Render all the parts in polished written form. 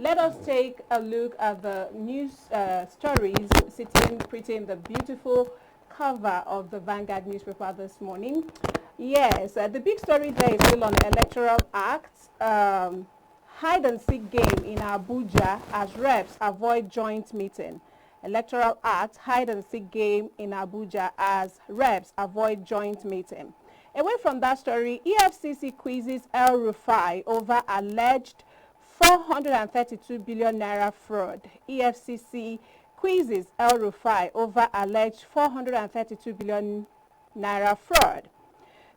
Let us take a look at the news stories sitting pretty in the beautiful cover of the Vanguard newspaper this morning. Yes, the big story there is still on Electoral Act. Hide and seek game in Abuja as reps avoid joint meeting. Electoral Act, hide and seek game in Abuja as reps avoid joint meeting. Away from that story, EFCC quizzes El Rufai over alleged 432 billion naira fraud. EFCC quizzes El Rufai over alleged 432 billion naira fraud.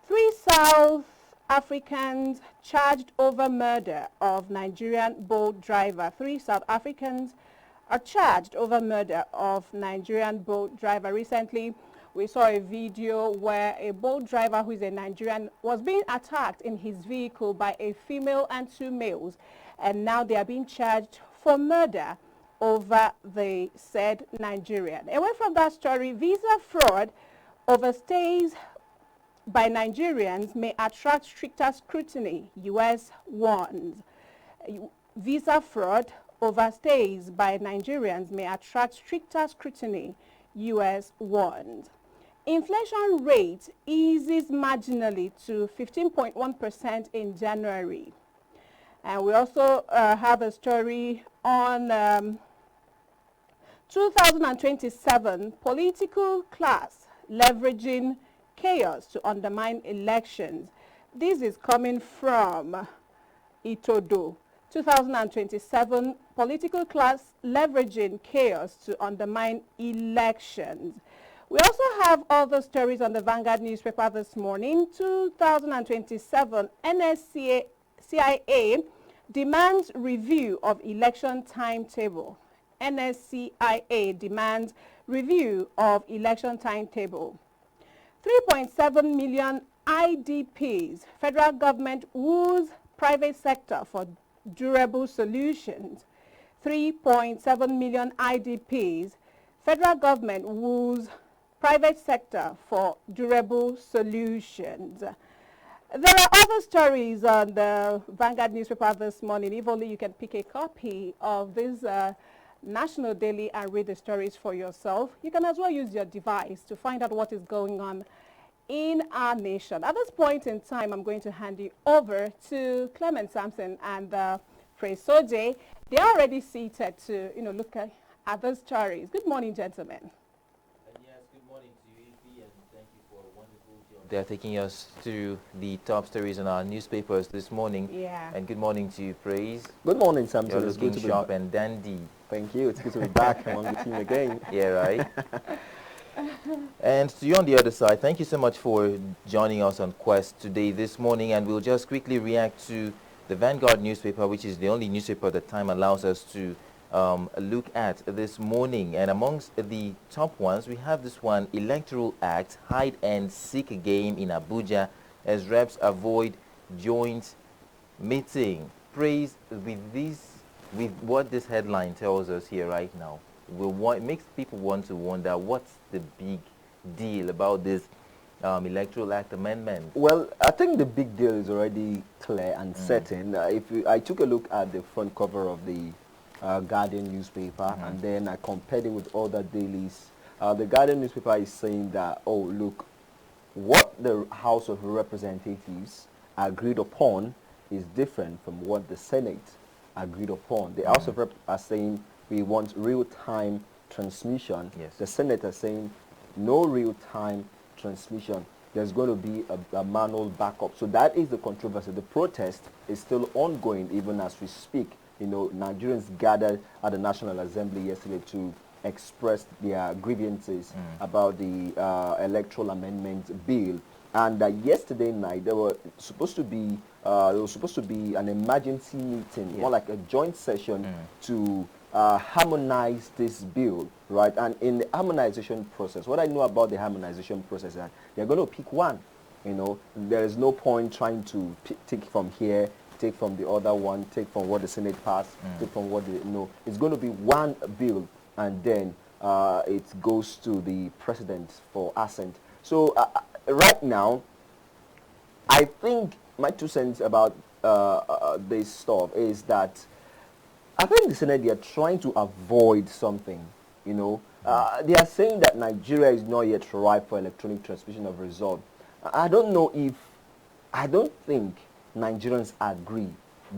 3 South Africans charged over murder of Nigerian boat driver. 3 South Africans are charged over murder of Nigerian boat driver. Recently, we saw a video where a boat driver who is a Nigerian was being attacked in his vehicle by a female and 2 males. And now they are being charged for murder over the said Nigerian. Away from that story, visa fraud overstays by Nigerians may attract stricter scrutiny, U.S. warns. Visa fraud overstays by Nigerians may attract stricter scrutiny, U.S. warns. Inflation rate eases marginally to 15.1% in January. And we also have a story on 2027 political class leveraging chaos to undermine elections. This is coming from Itodo. 2027 political class leveraging chaos to undermine elections. We also have other stories on the Vanguard newspaper this morning. 2027 NSCIA demands review of election timetable. NSCIA demands review of election timetable. 3.7 million IDPs. Federal government woos private sector for durable solutions. 3.7 million IDPs. Federal government woos private sector for durable solutions. There are other stories on the Vanguard newspaper this morning. If only you can pick a copy of this national daily and read the stories for yourself. You can as well use your device to find out what is going on in our nation. At this point in time, I'm going to hand you over to Clement Sampson and Praise Soje. They are already seated to look at the stories. Good morning, gentlemen. They're taking us to the top stories in our newspapers this morning. Yeah. And good morning to you, Praise. Good morning, Samson. You're looking sharp and dandy. Thank you. It's good to be back among the team again. Yeah, right. And to you on the other side, thank you so much for joining us on Quest today, this morning. And we'll just quickly react to the Vanguard newspaper, which is the only newspaper that time allows us to look at this morning. And amongst the top ones, we have this one: Electoral Act, hide and seek game in Abuja as reps avoid joint meeting. Praise with what this headline tells us here right now. It makes people want to wonder what's the big deal about this Electoral Act amendment. Well, I think the big deal is already clear and certain. I took a look at the front cover of the Guardian newspaper, and then I compared it with other dailies. The Guardian newspaper is saying that, oh, look, what the House of Representatives agreed upon is different from what the Senate agreed upon. The House of Rep are saying we want real-time transmission. Yes. The Senate are saying no real-time transmission. There's going to be a manual backup. So that is the controversy. The protest is still ongoing even as we speak. Nigerians gathered at the National Assembly yesterday to express their grievances about the electoral amendment bill. And yesterday night there was supposed to be an emergency meeting, more like a joint session to harmonize this bill, right? And in the harmonization process, what I know about the harmonization process is that they're going to pick one. There is no point trying to take from here, take from the other one, take from what the Senate passed, take from what it's going to be one bill, and then it goes to the president for assent. So right now, I think my 2 cents about this stuff is that I think the Senate, they are trying to avoid something, you know. They are saying that Nigeria is not yet ripe for electronic transmission of result. I don't know if, I don't think Nigerians agree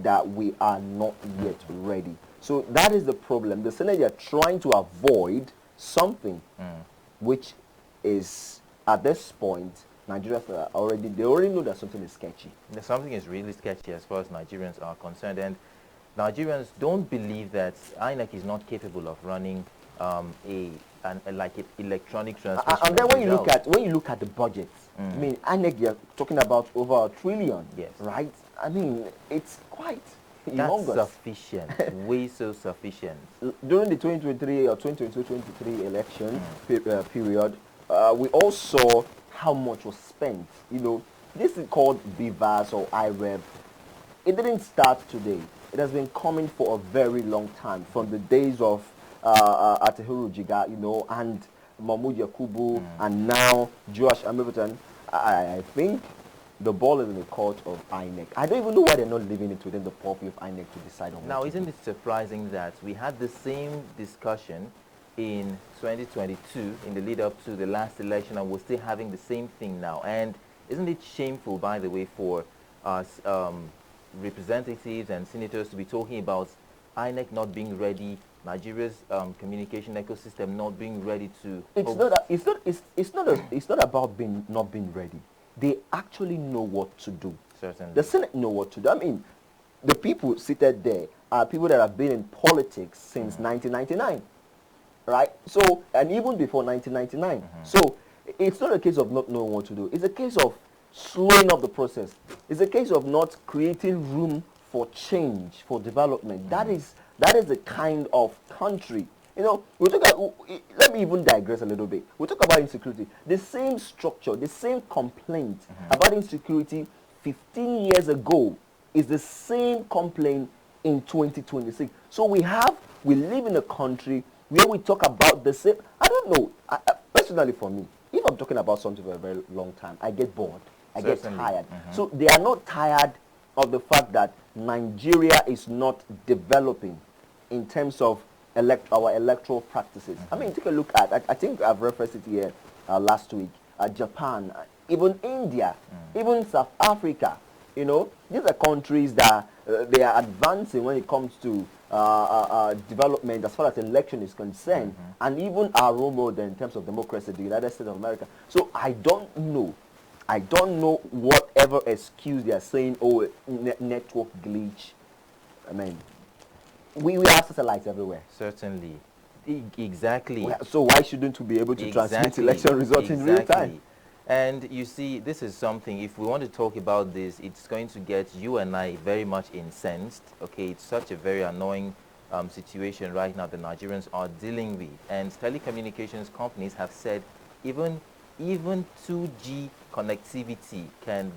that we are not yet ready. So that is the problem. The Senate, they are trying to avoid something which is, at this point, Nigerians are already, they already know that something is sketchy. Something is really sketchy as far as Nigerians are concerned, and Nigerians don't believe that INEC is not capable of running like an electronic transmission. And then when you look at the budget, I mean, INEC, you're talking about over $1 trillion, yes, right? I mean, it's quite that's humongous. Sufficient, way so sufficient. During the 2023 or 2022-23 election period, we all saw how much was spent. You know, this is called BVAS or IREV. It didn't start today. It has been coming for a very long time, from the days of Atehuru Jiga, you know, and Mahmoud Yakubu, and now Joash Amivutan. I think the ball is in the court of INEC. I don't even know why they're not leaving it within the purview of INEC to decide on. Now, isn't it surprising that we had the same discussion in 2022 in the lead up to the last election, and we're still having the same thing now? And isn't it shameful, by the way, for us representatives and senators to be talking about INEC not being ready, Nigeria's communication ecosystem not being ready to... It's not about not being ready. They actually know what to do. Certainly. The Senate know what to do. I mean, the people seated there are people that have been in politics since 1999, right? So, and even before 1999. So, it's not a case of not knowing what to do. It's a case of slowing up the process. It's a case of not creating room for change, for development. That is the kind of country. You know, let me even digress a little bit. We talk about insecurity. The same structure, the same complaint about insecurity 15 years ago is the same complaint in 2026. So we live in a country where we talk about the same. I don't know. Personally, for me, if I'm talking about something for a very long time, I get bored. I get tired. So they are not tired of the fact that Nigeria is not developing in terms of our electoral practices. I mean, take a look at, I think I've referenced it here last week, Japan, even India, even South Africa. You know, these are countries that they are advancing when it comes to development as far as election is concerned, and even our role model in terms of democracy, the United States of America. So I don't know whatever excuse they are saying, oh, network glitch. I mean, we have satellites everywhere. Certainly. Exactly. So why shouldn't we be able to transmit election results in real time? And you see, this is something, if we want to talk about this, it's going to get you and I very much incensed. Okay, it's such a very annoying situation right now the Nigerians are dealing with. And telecommunications companies have said even 2G connectivity can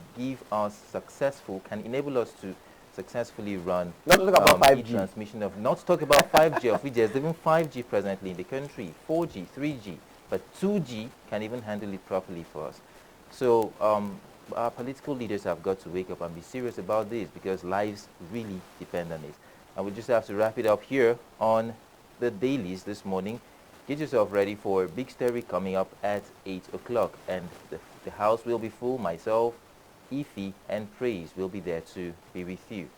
enable us to successfully run not to talk about 5G transmission of, not to talk about 5G, of which there's even 5G presently in the country, 4G, 3G, but 2G can even handle it properly for us. So our political leaders have got to wake up and be serious about this, because lives really depend on it. And we just have to wrap it up here on the dailies this morning. Get yourself ready for a big story coming up at 8 o'clock, and the house will be full. Myself, Ify, and Praise will be there to be with you.